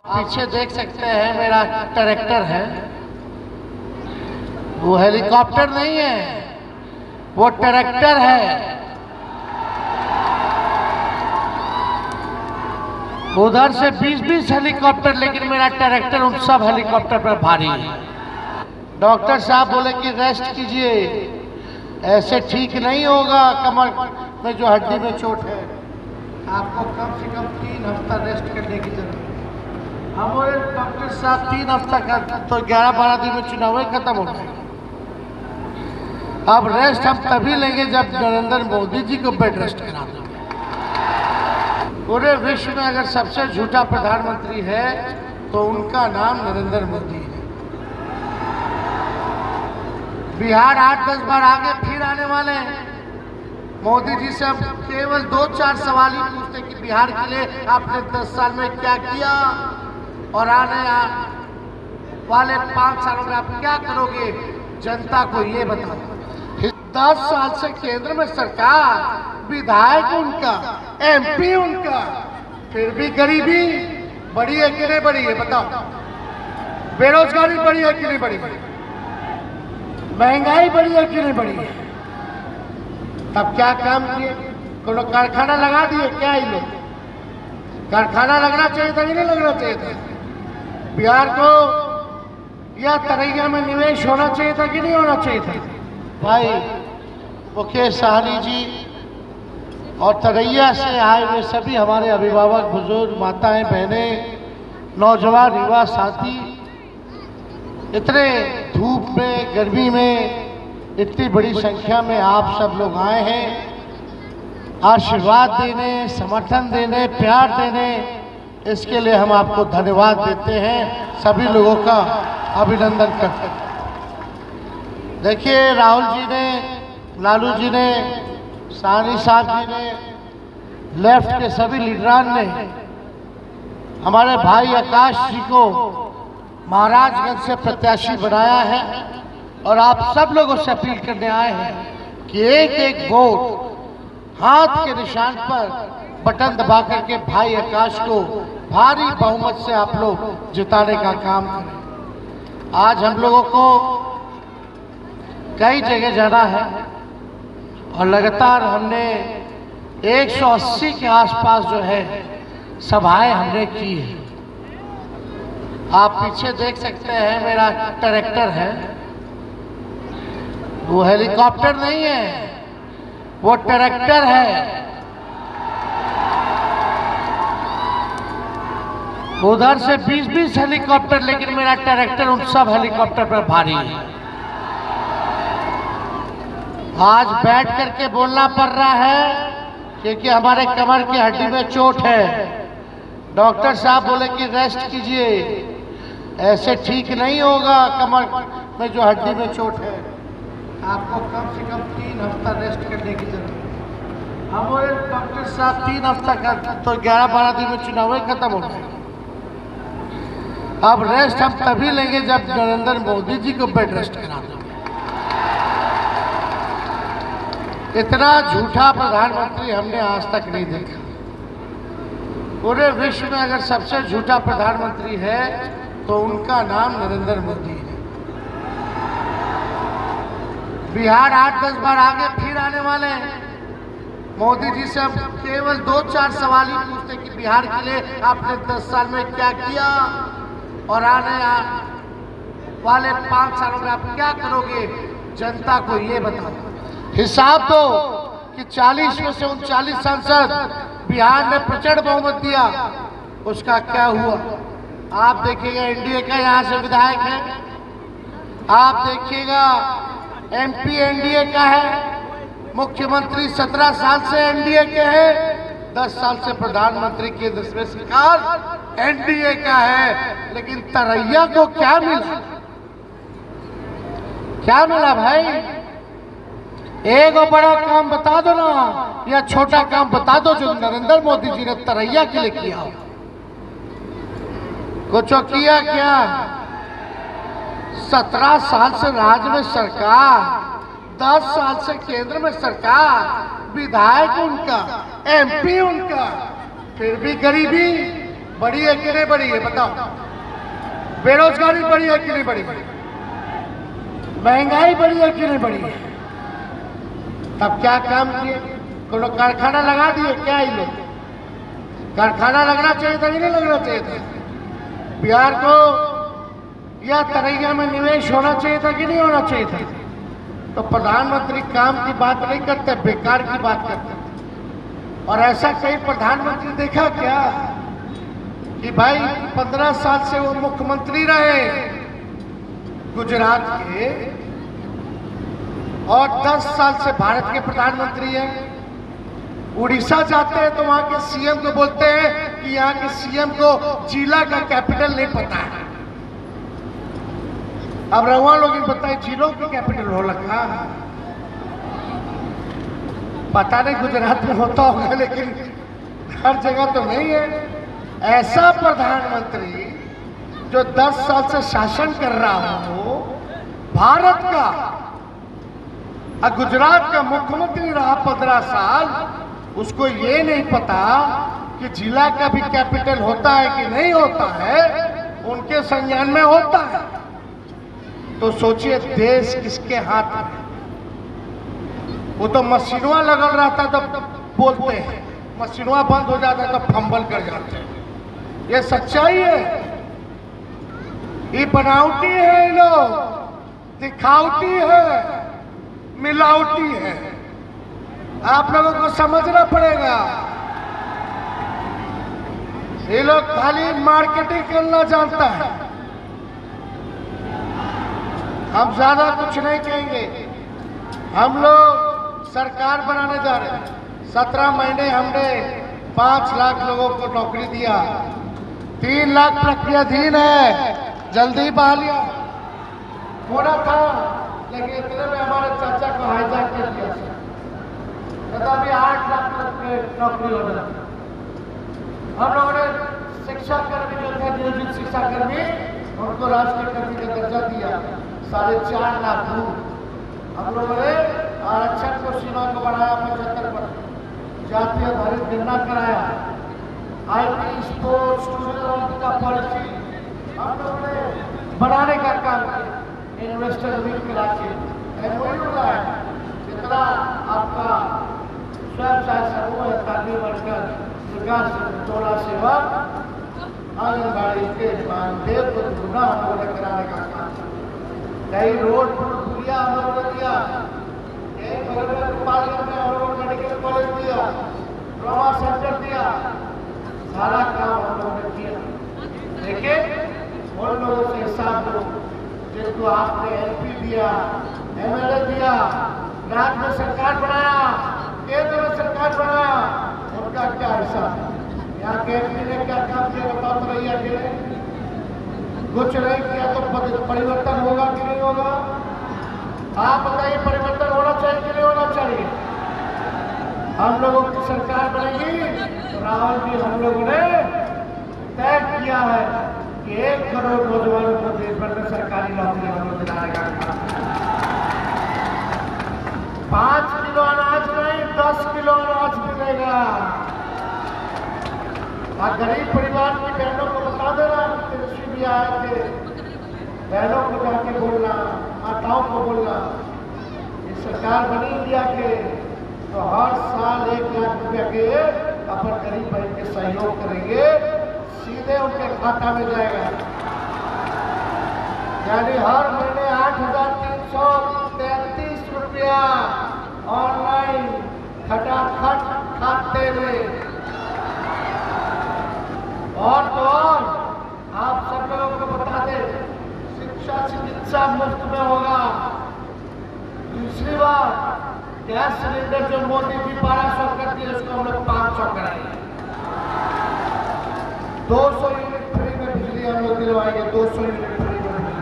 पीछे देख सकते हैं मेरा ट्रैक्टर है। वो हेलीकॉप्टर नहीं है, वो ट्रैक्टर है। उधर से 20-20 हेलीकॉप्टर, लेकिन मेरा ट्रैक्टर उन सब हेलीकॉप्टर पर भारी है। डॉक्टर साहब बोले कि रेस्ट कीजिए, ऐसे ठीक नहीं होगा। कमर में जो हड्डी में चोट है, आपको कम से कम 3 हफ्ता रेस्ट करने की जरूरत है। हम बोले डॉक्टर साहब 3 हफ्ता का तो 11-12 दिन में चुनाव खत्म हो गए। अब रेस्ट हम तभी लेंगे जब नरेंद्र मोदी जी को बेड रेस्ट करा देंगे। पूरे विश्व में अगर सबसे झूठा प्रधानमंत्री है तो उनका नाम नरेंद्र मोदी है। बिहार 8-10 बार आगे फिर आने वाले हैं। मोदी जी से अब केवल 2-4 सवाल ही पूछते कि बिहार के लिए आपने 10 साल में क्या किया और आने वाले 5 सालों में आप क्या करोगे, जनता को ये बताओ। 10 साल से केंद्र में सरकार, विधायक उनका, MP उनका, फिर भी गरीबी बढ़ी है कि नहीं बढ़ी है बताओ? बेरोजगारी बढ़ी है कि नहीं बढ़ी है? महंगाई बढ़ी है कि नहीं बढ़ी है? तब क्या काम किए? कोनो कारखाना लगा दिए क्या? ये लोग कारखाना लगना चाहिए था कि नहीं लगना चाहिए था? बिहार को या तरैया में निवेश होना चाहिए था कि नहीं होना चाहिए था? भाई मुकेश सहनी जी और तरैया से आए हुए सभी हमारे अभिभावक, बुजुर्ग, माताएं, बहनें, नौजवान, युवा साथी, इतने धूप में, गर्मी में, इतनी बड़ी संख्या में आप सब लोग आए हैं आशीर्वाद देने, समर्थन देने, प्यार देने। इसके लिए हम आपको धन्यवाद देते हैं, सभी लोगों का अभिनंदन करते हैं। देखिए राहुल जी ने, लालू जी ने, सहनी साहब जी ने, लेफ्ट के सभी लीडरान ने हमारे भाई आकाश जी को महाराजगंज से प्रत्याशी बनाया है और आप सब लोगों से अपील करने आए हैं कि एक एक वोट हाथ के निशान पर बटन दबा करके भाई आकाश को भारी बहुमत से आप लोग जिताने का काम करें। आज हम लोगों को कई जगह जाना है और लगातार हमने 180 के आसपास जो है सभाएं हमने की है। आप पीछे देख सकते हैं मेरा ट्रैक्टर है। वो हेलीकॉप्टर नहीं है, वो ट्रैक्टर है। उधर से 20-20 हेलीकॉप्टर, लेकिन मेरा ट्रैक्टर उन सब हेलीकॉप्टर पर भारी है। आज बैठ करके बोलना पड़ रहा है क्योंकि हमारे कमर की हड्डी में चोट है। डॉक्टर साहब बोले कि रेस्ट कीजिए, ऐसे ठीक नहीं होगा। कमर में जो हड्डी में चोट है, आपको कम से कम 3 हफ्ता रेस्ट करने की जरूरत है। हम बोले डॉक्टर साहब 3 हफ्ता का तो 11-12 दिन में चुनाव खत्म हो गए। अब रेस्ट हम तभी लेंगे जब नरेंद्र मोदी जी को बेड रेस्ट करा देंगे। इतना झूठा प्रधानमंत्री हमने आज तक नहीं देखा। पूरे विश्व में अगर सबसे झूठा प्रधानमंत्री है तो उनका नाम नरेंद्र मोदी है। बिहार 8-10 बार आगे फिर आने वाले हैं। मोदी जी से अब केवल 2-4 सवाल ही पूछते कि बिहार के लिए आपने 10 साल में क्या किया और आने वाले 5 सालों में आप क्या करोगे, जनता को ये बताओ। हिसाब दो कि 40 में से 39 सांसद बिहार ने प्रचंड बहुमत दिया, उसका क्या हुआ? आप देखिएगा एनडीए का यहाँ से विधायक है, आप देखिएगा MP एनडीए का है, मुख्यमंत्री 17 साल से एनडीए के हैं, 10 साल से प्रधानमंत्री केंद्र में सरकार एनडीए का है। लेकिन तरैया को क्या मिला? क्या मिला भाई? एक बड़ा काम बता दो ना, या छोटा काम बता दो जो नरेंद्र मोदी जी ने तरैया के लिए किया हो। कुछ किया क्या? 17 साल से राज्य में सरकार, 10 साल से केंद्र में सरकार, विधायक उनका, MP उनका, फिर भी गरीबी बढ़ी है कि नहीं बढ़ी है बताओ? बेरोजगारी बढ़ी है कि नहीं बढ़ी है? महंगाई बढ़ी है कि नहीं बढ़ी है? तब क्या काम किए? कोनो कारखाना लगा दिए क्या? ये लोग कारखाना लगना चाहिए था कि नहीं लगना चाहिए था? बिहार को या तरैया में निवेश होना चाहिए था कि नहीं होना चाहिए था? तो प्रधानमंत्री काम की बात नहीं करते, बेकार की बात करते। और ऐसा कई प्रधानमंत्री देखा क्या कि भाई 15 साल से वो मुख्यमंत्री रहे गुजरात के और 10 साल से भारत के प्रधानमंत्री हैं। उड़ीसा जाते हैं तो वहां के सीएम को बोलते हैं कि यहाँ के सीएम को जिला का कैपिटल नहीं पता है। अब रहुआ लोग बताए जिलों की कैपिटल हो लगा, पता नहीं गुजरात में होता होगा लेकिन हर जगह तो नहीं है। ऐसा प्रधानमंत्री जो 10 साल से शासन कर रहा हो भारत का, और गुजरात का मुख्यमंत्री रहा 15 साल, उसको ये नहीं पता कि जिला का भी कैपिटल होता है कि नहीं होता है। उनके संज्ञान में होता है। तो सोचिए देश किसके हाथ में? वो तो मशीनवा लगल रहता तो बोलते हैं, मशीनवा बंद हो जाता है तो फंबल कर जाते हैं। ये सच्चाई है। ये बनावटी है, ये लोग दिखावटी है, मिलावटी है। आप लोगों को समझना पड़ेगा। ये लोग खाली मार्केटिंग करना जानता है। हम ज्यादा कुछ नहीं कहेंगे। हम लोग सरकार बनाने जा रहे हैं। 17 महीने हमने 5 लाख लोगों को नौकरी दिया। 3 लाख प्रक्रियाधीन है, जल्दी बहालिया होना था लेकिन इतने में हमारे चाचा को हाईजैक कर दिया। तो अभी 8 लाख नौकरी हो जाती। हम लोगों ने शिक्षा कर्मी जो थे नियोजित शिक्षा कर्मी, उनको राष्ट्रीय कर्मी का दर्जा दिया। 4.5 लाख हम लोगों ने आरक्षण को सीमा को बढ़ाया 75%। जातीय आधारित गणना कराया। IT स्पोर्ट्स टूरिज्म का पॉलिसी हम लोगों ने बनाने का काम किया। इन्वेस्टर मीट के राशि MOU है। जितना आपका स्वयं सहायता समूह है, तालीम वर्कर विकास टोला सेवा आंगनबाड़ी के मानदेय को दुगना हम लोगों ने कराने का काम किया। कई रोड पुलिया हम लोगों ने दिया। गोपालगंज में हम लोगों ने मेडिकल कॉलेज दिया, ट्रॉमा सेंटर दिया। सारा काम हम लोगों ने किया। लेकिन उन लोगों से हिसाब लो जिनको आपने MP दिया, MLA दिया, राज्य में सरकार बनाया, केंद्र में सरकार बनाया, उनका क्या हिसाब? यहाँ के MP ने क्या काम किया बताओ तो रही है। कुछ नहीं किया तो परिवर्तन होगा कि नहीं होगा? आप बताइए, परिवर्तन होना चाहिए कि नहीं होना चाहिए? हम लोगों की सरकार बनेगी तो राहुल जी हम लोगों ने तय किया है कि 1 करोड़ नौजवानों को देश भर में सरकारी नौकरी हम लोग दिलाने का काम। 5 किलो अनाज नहीं 10 किलो अनाज मिलेगा। और गरीब परिवार की बहनों को बता देना, कृषि भी आए थे, बहनों को जाके बोलना, माताओं को बोलना, ये सरकार बनी इंडिया के तो हर साल 1 लाख रुपया के अपन गरीब बहन के सहयोग करेंगे, सीधे उनके खाता में जाएगा। यानी हर महीने 8,333 रुपया ऑनलाइन खटाखट खाते में। और तो और आप सब लोगों को बता दें, शिक्षा चिकित्सा मुफ्त में होगा। दूसरी बात, गैस सिलेंडर जो मोदी जी 1200 कर दिए उसको हम लोग 500 कराएंगे। 200 यूनिट फ्री में बिजली हम लोग दिलवाएंगे। 200 यूनिट फ्री में बिजली।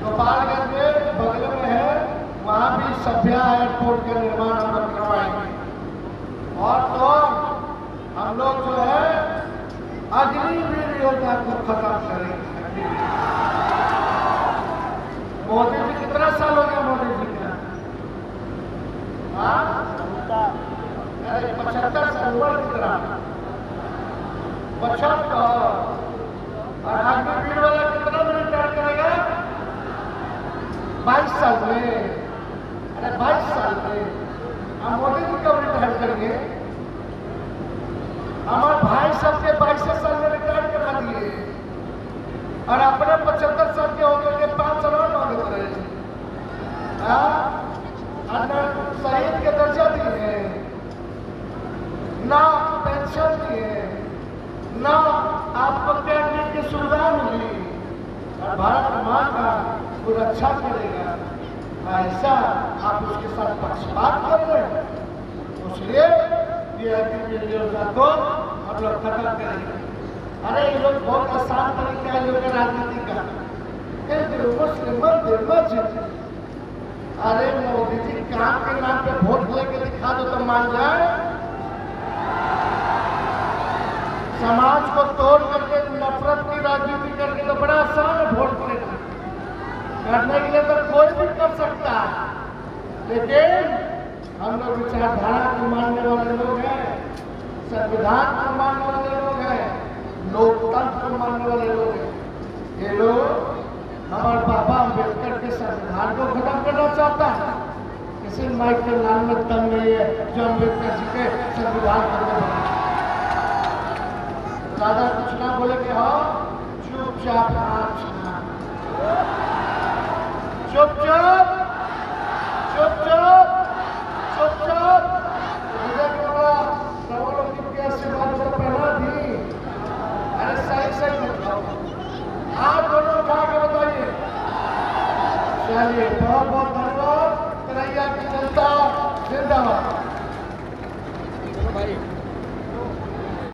गोपालगंज में बगल में है, वहां भी सभ्या एयरपोर्ट का निर्माण हम लोग करवाएंगे। और तो हम लोग जो है अग्निवीर योजना को खत्म करेंगे। मोदी जी कितना साल हो गया मोदी जी का? 75 साल ऊपर कितना? 75 और अग्निवीर वाला कितना में रिटायर करेगा? 22 साल में। अरे 22 साल में हम मोदी जी कब रिटायर करेंगे? हमारे भाई सबके 22 साल में रिटायर करा दिए और अपने 75 साल के होकर के 5 साल और मांग रहे हैं। शहीद के दर्जा दिए, ना पेंशन दिए, ना आपको कैंटीन की सुविधा मिली और भारत माँ का सुरक्षा करेगा। ऐसा आप उसके साथ पक्षपात कर रहे हैं, इसलिए योजना को हम लोग खत्म करेंगे। अरे ये लोग बहुत आसान तरीका है लोग राजनीति का, हिंदू मुस्लिम मंदिर मस्जिद। अरे मोदी जी काम के नाम पे वोट लेके दिखा दो तो मान जाए। समाज को तोड़ करके नफरत की राजनीति करके तो बड़ा आसान है वोट लेना, करने के लिए तो कोई भी कर सकता है, लेकिन हम लोग विचारधारा को मानने वाले लोग हैं, संविधान को मानने वाले लोग हैं, लोकतंत्र को मानने वाले लोग हैं। ये लोग हमारे बाबा अम्बेडकर के संविधान को खत्म करना चाहता है। किसी माइक के नाम में दम नहीं है जो अम्बेडकर जी के संविधान को ज्यादा कुछ ना बोले कि हाँ चुपचाप चुपचाप चुपचाप चुपचाप मुझे के आशीर्वाद तो पहना दी। अरे सही सही बताओ, आप दोनों उठा के बताइए। चलिए बहुत बहुत धन्यवाद। कन्हैया की जनता जिंदाबाद।